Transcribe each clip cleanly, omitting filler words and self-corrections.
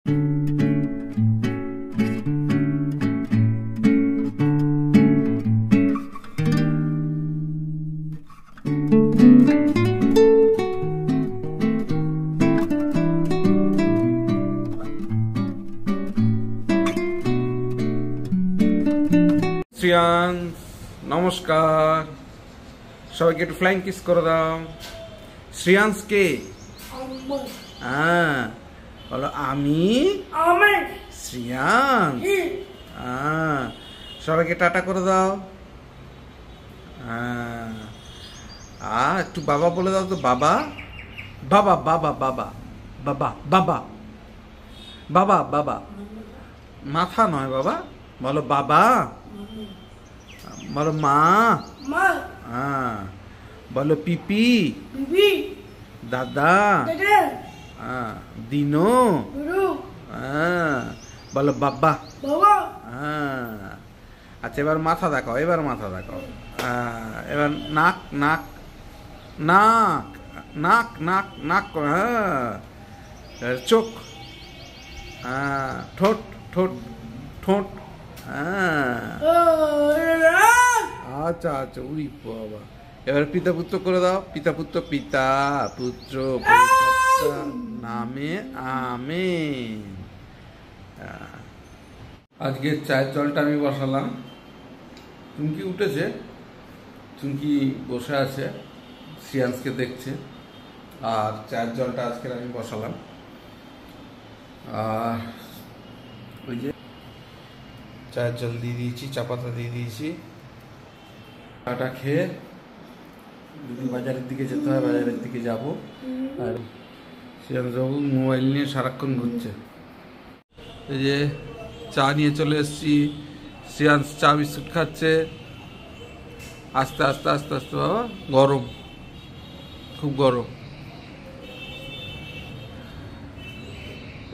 শ্রিয়ান নমস্কার, সবাইকে একটু ফ্লাইং কিস করে দাও। শ্রিয়াংশ কে? হ্যাঁ বলো, আমি শ্রিয়াংশ। হ্যাঁ, সবাইকে টাটা করে দাও। হ্যাঁ, একটু বাবা বলে দাও তো। বাবা বাবা বাবা বাবা বাবা বাবা বাবা বাবা, মাথা নয় বাবা, বলো বাবা। বলো মা। হ্যাঁ, বলো পিপি। দাদা। হ্যাঁ, দিনো। হ্যাঁ, বলো বাবা। হ্যাঁ, আচ্ছা এবার মাথা দেখাও, এবার মাথা দেখাও। এবার নাক নাক নাক নাক নাক নাক। হ্যাঁ, চোখ। হ্যাঁ, ঠোঁট ঠোঁট ঠোঁট। হ্যাঁ, আচ্ছা আচ্ছা, উড়ি বাবা। এবার পিতা পুত্র করে দাও। পিতা পুত্র, পিতা পুত্র নামে আমেন। আজকে চায়ের জলটা আমি বসালাম। চুমকি উঠেছে, চুমকি বসে আছে, শ্রিয়াংশকে দেখছে। আর চায়ের জলটা আজকে আমি বসালাম। আর ওই যে চায়ের জল দিয়ে দিয়েছি, চা পাতা দিয়ে দিয়েছি। চাটা খেয়ে যদি বাজারের দিকে যেতে হয় বাজারের দিকে যাব। আর শ্রিয়াংশবাবু মোবাইল নিয়ে সারাক্ষণ ঘুরছে। এই যে চা নিয়ে চলে এসেছি, শ্রিয়াংশ চা বিস্কুট খাচ্ছে। আস্তে আস্তে আস্তে আস্তে বাবা, গরম, খুব গরম।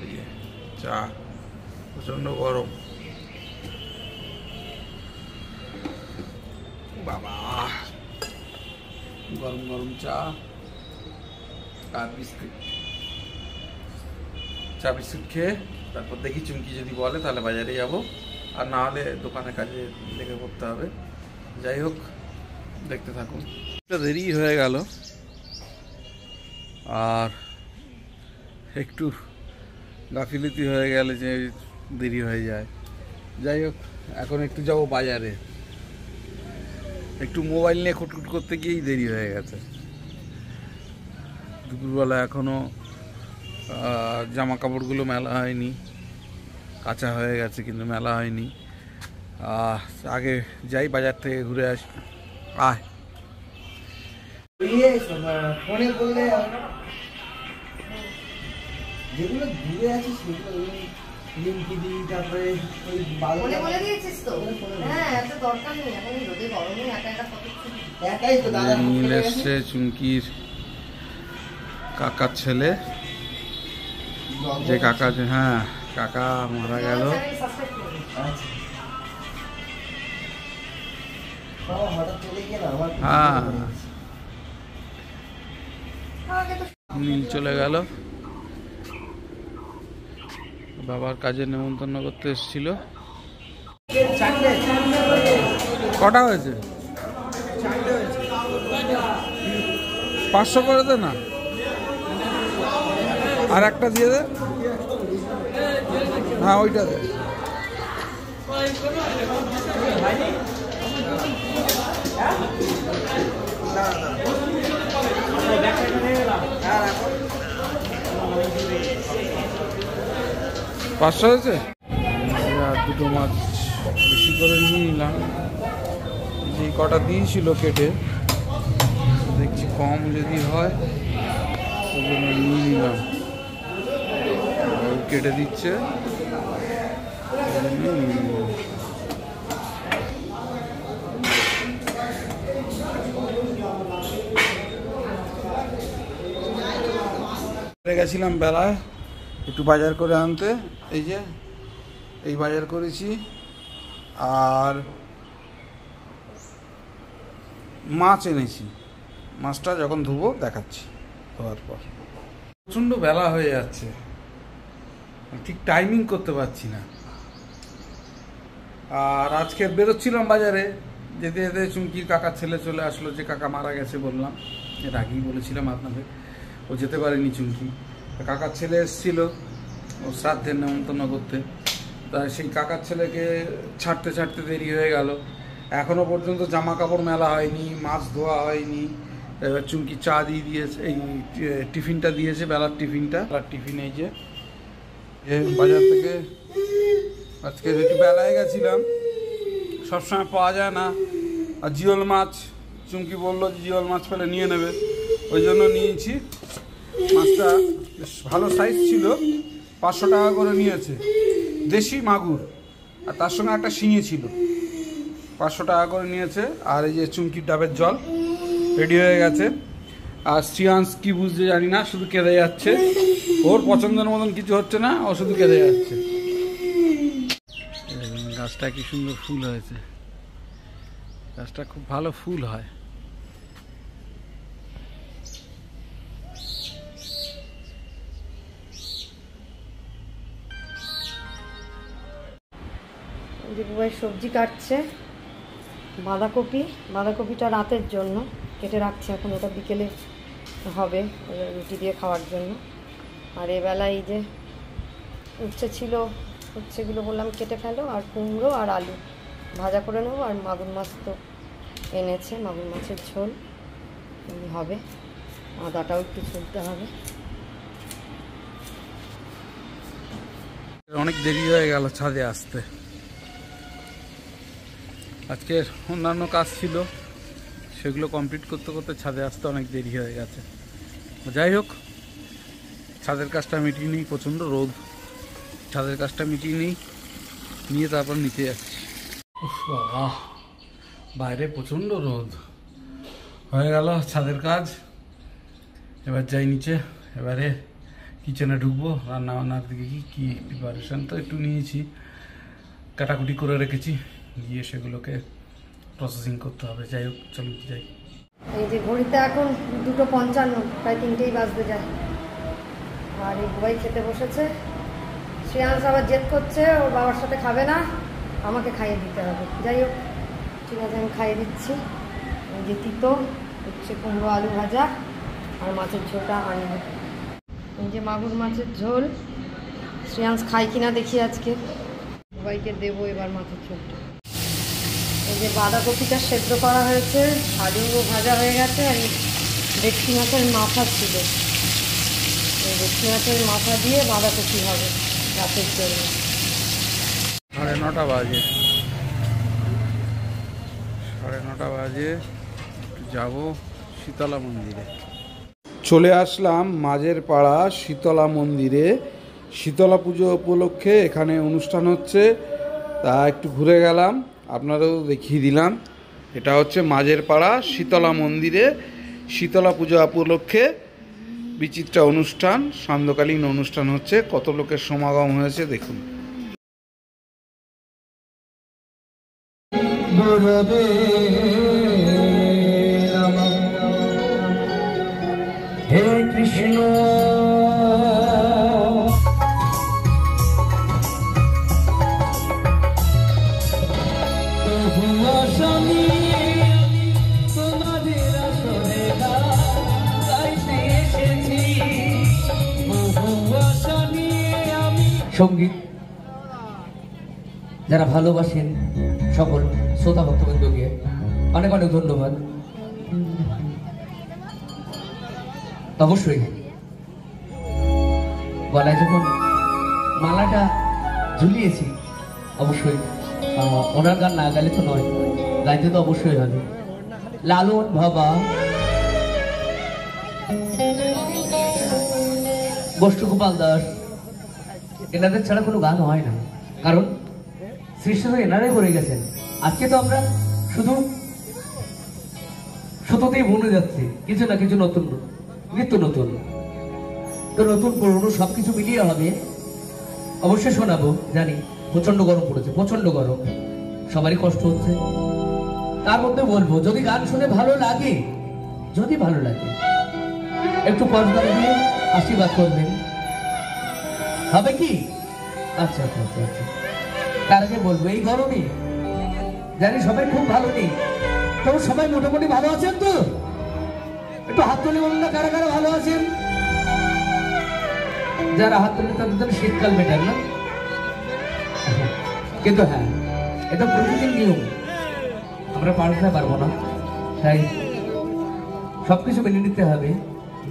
এই যে চা প্রচন্ড গরম বাবা। গরম গরম চা আর বিস্কুট। চা বিস্কুট খেয়ে তারপর দেখি চুমকি যদি বলে তাহলে বাজারে যাব, আর না হলে দোকানে কাজে লেগে পড়তে হবে। যাই হোক, দেখতে থাকুন। দেরি হয়ে গেল আর একটু গাফিলতি হয়ে গেলে যে দেরি হয়ে যায়। যাই হোক, এখন একটু যাব বাজারে। একটু মোবাইল নিয়ে খুটখুট করতে গিয়েই দেরি হয়ে গেছে। দুপুরবেলা এখনো জামা কাপড়গুলো মেলা হয়নি, কাঁচা হয়ে গেছে কিন্তু মেলা হয়নি। আগে যাই বাজার থেকে ঘুরে আসি। আয় ফোনে বললে যেগুলো ঘুরে আছে সেগুলো লিঙ্কি দিই, তারপরে ওই বলে বলে দিয়েছিস তো। হ্যাঁ, এত দরকার নেই, এখন রোদে গরমে একা একা কত একাই তো দাদা নীল এসছে, চুমকির কাকার ছেলে। যে কাকা, হ্যাঁ কাকা মারা গেল। হ্যাঁ, নীল চলে গেল, বাবার কাজে নেমন্তন্ন করতে এসেছিল। কটা হয়েছে? 500 করে দে না, আর একটা দিয়ে দে। হ্যাঁ ওইটা দে। পাঁচশো হয়েছে। দুটো মাছ বেশি করে নিয়ে নিলাম। যে কটা দিয়েছিল কেটে, দেখছি কম যদি হয় ওই জন্য নিয়ে নিলাম। কেটে দিচ্ছে, গেছিলাম বেলায় একটু বাজার করে আনতে। এই যে এই বাজার করেছি, আর মাছ এনেছি। মাছটা যখন ধুবো দেখাচ্ছি, ধোয়ার পর। প্রচণ্ড বেলা হয়ে যাচ্ছে, ঠিক টাইমিং করতে পারছি না। আর আজকে বেরোচ্ছিলাম বাজারে, যেতে যেতে চুমকির কাকার ছেলে চলে আসলো, যে কাকা মারা গেছে বললাম, এর আগেই বলেছিলাম আপনাদের। ও যেতে পারেনি চুমকি, কাকার ছেলে এসেছিল ও শ্রাদ্ধের নেমন্তন্ন করতে। তাই সেই কাকার ছেলেকে ছাড়তে ছাড়তে দেরি হয়ে গেল। এখনও পর্যন্ত জামা কাপড় মেলা হয়নি, মাছ ধোয়া হয়নি। এবার চুমকি চা দিয়ে দিয়েছে, এই টিফিনটা দিয়েছে, বেলার টিফিনটা। বেলার টিফিন এই যে বাজার থেকে আজকে একটু বেলায় গেছিলাম, সবসময় পাওয়া যায় না। আর জিওল মাছ, চুমকি বললো যে জিওল মাছ পেলে নিয়ে নেবে, ওই জন্য নিয়েছি। মাছটা বেশ ভালো সাইজ ছিল, 500 টাকা করে নিয়েছে। দেশি মাগুর, আর তার সঙ্গে একটা শিঙি ছিল, 500 টাকা করে নিয়েছে। আর এই যে চুমকির ডাবের জল রেডি হয়ে গেছে। আর শ্রিয়াংশ কি বুঝতে জানি না, শুধু কেঁদে যাচ্ছে। ওর পছন্দের মতন কিছু হচ্ছে না, ও শুধু কেঁদে যাচ্ছে। গাছটা কি সুন্দর ফুল হয়েছে, গাছটা খুব ভালো ফুল হয়। দিদিভাই সবজি কাটছে, বাঁধাকপিটা রাতের জন্য কেটে রাখছে, এখন ওটা বিকেলে হবে রুটি দিয়ে খাওয়ার জন্য। আর এবেলায় এই যে উচ্ছে ছিল, উচ্ছেগুলো বললাম কেটে ফেলো, আর কুমড়ো আর আলু ভাজা করে নেবো। আর মাগুর মাছ তো এনেছে, মাগুর মাছের ঝোল হবে, আদাটাও একটু ছুলতে হবে। অনেক দেরি হয়ে গেল ছাদে আসতে। আজকের অন্যান্য কাজ ছিল, সেগুলো কমপ্লিট করতে করতে ছাদে আসতে অনেক দেরি হয়ে গেছে। যাই হোক, ছাদের কাজটা মিটিয়ে নিই, প্রচণ্ড রোদ। ছাদের কাজটা মিটিয়ে নিয়ে তারপর নিচে যাচ্ছি। বাবা, বাইরে প্রচণ্ড রোদ। হয়ে গেল ছাদের কাজ, এবার যাই নিচে। এবারে কিচেনে ঢুকবো, রান্না বান্নার দিকে কি প্রিপারেশান তো একটু নিয়েছি, কাটাকুটি করে রেখেছি, গিয়ে সেগুলোকে প্রসেসিং করতে হবে। যাই হোক, চলুন যাই। এই যে ঘড়িতে এখন 2:55, প্রায় 3টেই বাজতে যায়। আর এই বুবাই খেতে বসেছে। শ্রেয়াংশ আবার জেদ করছে, ওর বাবার সাথে খাবে না, আমাকে খাইয়ে দিতে হবে। যাই হোক, ঠিক আছে, আমি খাইয়ে দিচ্ছি। এই যে তিতো হচ্ছে, কুমড়ো আলু ভাজা আর মাছের ঝোলটা আনবো। এই যে মাগুর মাছের ঝোল, শ্রেয়াংশ খাই কিনা দেখি আজকে। বুবাইকে দেবো এবার মাছের ঝোলটা। এই যে বাঁধাকপিটা সেদ্ধ করা হয়েছে, আলুও ভাজা হয়ে গেছে। আর ভেটকি মাছের মাথা ছিল, এই ভেটকি মাছের মাথা দিয়ে বাঁধাকপি হবে রাতের জন্য। 9:30 বাজে, 9:30 বাজে, যাব শীতলা মন্দিরে। চলে আসলাম মাঝের পাড়া শীতলা মন্দিরে। শীতলা পুজো উপলক্ষে এখানে অনুষ্ঠান হচ্ছে, তা একটু ঘুরে গেলাম, আপনারাও দেখিয়ে দিলাম। এটা হচ্ছে মাঝের পাড়া শীতলা মন্দিরে শীতলা পূজা উপলক্ষে বিচিত্রা অনুষ্ঠান, সান্ধ্যকালীন অনুষ্ঠান হচ্ছে। কত লোকের সমাগম হয়েছে দেখুন। হে কৃষ্ণ সঙ্গীত যারা ভালোবাসেন সকল শ্রোতা ভক্তবৃন্দকে অনেক অনেক ধন্যবাদ। অবশ্যই গলায় যখন মালাটা ঝুলিয়েছি, অবশ্যই ওনার গান না গাইলে তো নয়, গাইতে তো অবশ্যই হবে। লালন বাবা, গোষ্ঠগোপাল দাস, এনাদের ছাড়া কোনো গান হয় না, কারণ সৃষ্টি তো এনারাই করে গেছেন। আজকে তো আমরা শুধু শুধুতেই ভুলে যাচ্ছি, কিছু না কিছু নতুন, নিত্য নতুন। তো নতুন পুরনো সবকিছু মিলিয়ে হবে, অবশ্যই শোনাবো। জানি প্রচন্ড গরম পড়েছে, প্রচন্ড গরম, সবারই কষ্ট হচ্ছে। তার মধ্যে বলবো, যদি গান শুনে ভালো লাগে, যদি ভালো লাগে, একটু পর্দা দিয়ে আশীর্বাদ করবেন। হবে কি আচ্ছা আচ্ছা আচ্ছা আচ্ছা। তার আগে বলবো এই গরমে জানি সবাই খুব ভালো নেই, তবে সবাই মোটামুটি ভালো আছেন তো? একটু হাত তুলে বলুন না কারা কারা ভালো আছেন। যারা হাত তুলে তাদের জন্য শীতকাল বেটার না, কিন্তু হ্যাঁ এটা প্রতিদিন নিয়ম, আমরা পাল্টাতে পারবো না, তাই সবকিছু মেনে নিতে হবে।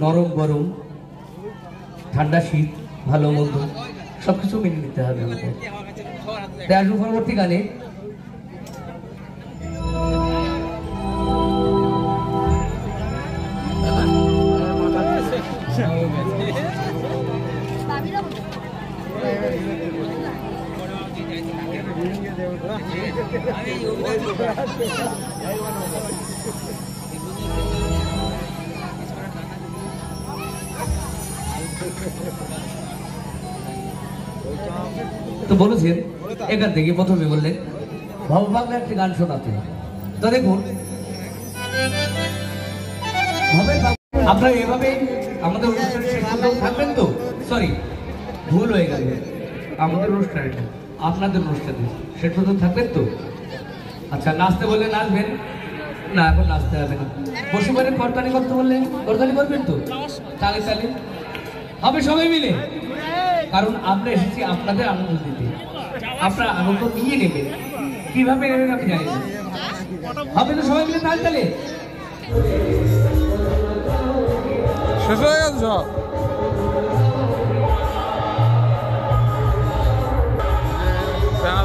নরম গরম, ঠান্ডা শীত, ভালো মন্দ সবকিছু মেনে নিতে হবে আমাদের। তাই আসবো পরবর্তী গানে। তো বলেছেন এখান থেকে প্রথমে বললেন ভাব বাংলা একটি গান শোনাতে। তো দেখুন আপনারা এভাবে আমাদের অনুষ্ঠানে শেষ পর্যন্ত থাকবেন তো? সরি, ভুল হয়ে গেল, আমাদের অনুষ্ঠান এটা, আপনাদের অনুষ্ঠানে শেষ পর্যন্ত থাকবেন তো? আচ্ছা, নাচতে বললে নাচবেন না? এখন নাচতে হবে না। বসে পড়ে করতালি করতে বললে করতালি করবেন তো? তালে তালে হবে সবাই মিলে, কারণ আমরা এসেছি আপনাদের আনন্দ দিতে। আপনারা আনন্দ নিয়ে নেবেন, কিভাবে নেবেন আমি জানি না। হবে তো সবাই মিলে তালে তালে? শেষ হয়ে গেছে সব।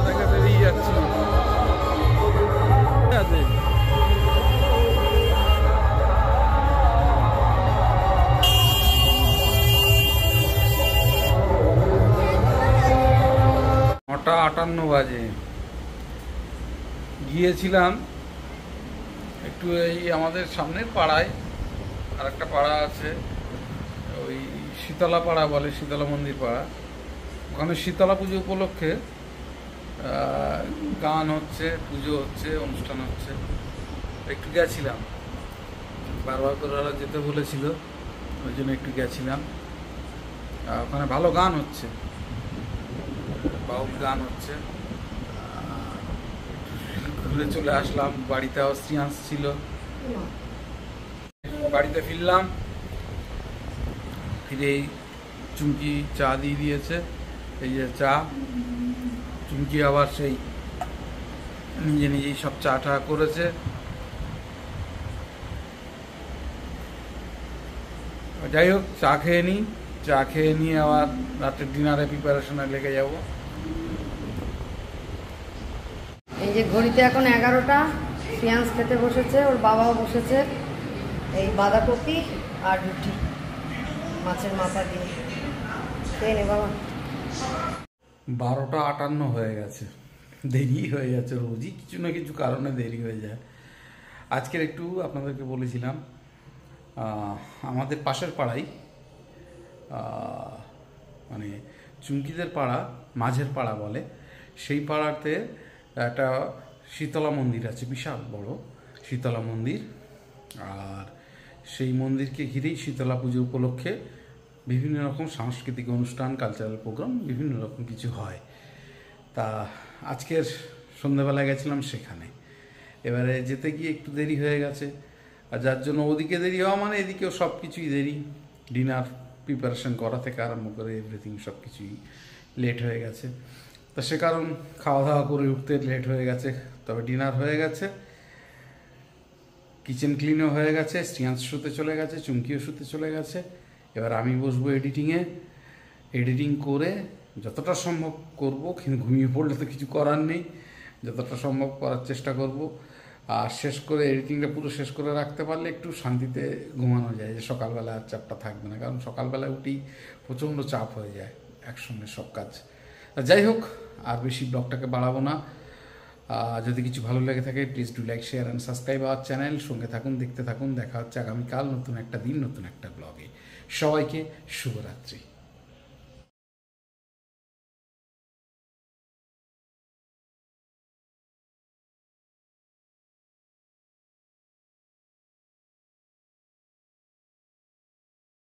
থেকে বেরিয়ে যাচ্ছি। নটা 58 বাজে গিয়েছিলাম একটু এই আমাদের সামনের পাড়ায় আর একটা পাড়া আছে, ওই শীতলা পাড়া বলে, শীতলা মন্দির পাড়া। ওখানে শীতলা পুজো উপলক্ষে গান হচ্ছে, পুজো হচ্ছে, অনুষ্ঠান হচ্ছে। একটু গেছিলাম, বারবার করে ওরা যেতে বলেছিল, ওই জন্য একটু গেছিলাম। ওখানে ভালো গান হচ্ছে, বাউল গান হচ্ছে। ঘুরে চলে আসলাম বাড়িতে, শ্রিয়াংশ ছিল, বাড়িতে ফিরলাম। ফিরেই চুমকি চা দিয়ে দিয়েছে, এই যে চা। চুমকি আবার সেই নিজে নিজেই সব চা টা করেছে। যাই হোক, চা খেয়ে নিই, চা খেয়ে নিয়ে আবার রাতের ডিনারে প্রিপারেশনে লেগে যাব। এই যে ঘড়িতে এখন 11টা, শ্রিয়াংশ খেতে বসেছে, ওর বাবাও বসেছে। এই বাঁধাকপি আর রুটি মাছের মাথা দিয়ে খেয়ে নে বাবা। 12টা 58 হয়ে গেছে, দেরি হয়ে যাচ্ছে, রোজই কিছু না কিছু কারণে দেরি হয়ে যায়। আজকের একটু আপনাদেরকে বলেছিলাম আমাদের পাশের পাড়ায়, মানে চুমকিদের পাড়া, মাঝের পাড়া বলে, সেই পাড়াতে একটা শীতলা মন্দির আছে, বিশাল বড় শীতলা মন্দির। আর সেই মন্দিরকে ঘিরেই শীতলা পুজো উপলক্ষে বিভিন্ন রকম সাংস্কৃতিক অনুষ্ঠান, কালচারাল প্রোগ্রাম, বিভিন্ন রকম কিছু হয়। তা আজকের সন্ধ্যাবেলায় গেছিলাম সেখানে। এবারে যেতে গিয়ে একটু দেরি হয়ে গেছে, আর যার জন্য ওদিকে দেরি হওয়া মানে এদিকেও সব কিছুই দেরি। ডিনার প্রিপারেশন করা থেকে আরম্ভ করে এভরিথিং সব কিছুই লেট হয়ে গেছে। তো সে কারণ খাওয়া দাওয়া করে উঠতে লেট হয়ে গেছে। তবে ডিনার হয়ে গেছে, কিচেন ক্লিনও হয়ে গেছে, শ্রিয়াংশ শুতে চলে গেছে, চুমকিও শুতে চলে গেছে। এবার আমি বসবো এডিটিংয়ে, এডিটিং করে যতটা সম্ভব করব, কিন্তু ঘুমিয়ে পড়লে তো কিছু করার নেই, যতটা সম্ভব করার চেষ্টা করব। আর শেষ করে এডিটিংটা পুরো শেষ করে রাখতে পারলে একটু শান্তিতে ঘুমানো যায়, যে সকালবেলা আর চাপটা থাকবে না। কারণ সকালবেলা উঠেই প্রচণ্ড চাপ হয়ে যায় একসঙ্গে সব কাজ। যাই হোক, আর বেশি ব্লগটাকে বাড়াবো না। যদি কিছু ভালো লেগে থাকে please do like, share and subscribe our channel. সঙ্গে থাকুন, দেখতে থাকুন। দেখা হচ্ছে আগামীকাল নতুন একটা দিন, নতুন একটা ব্লগে। সবাইকে শুভরাত্রি।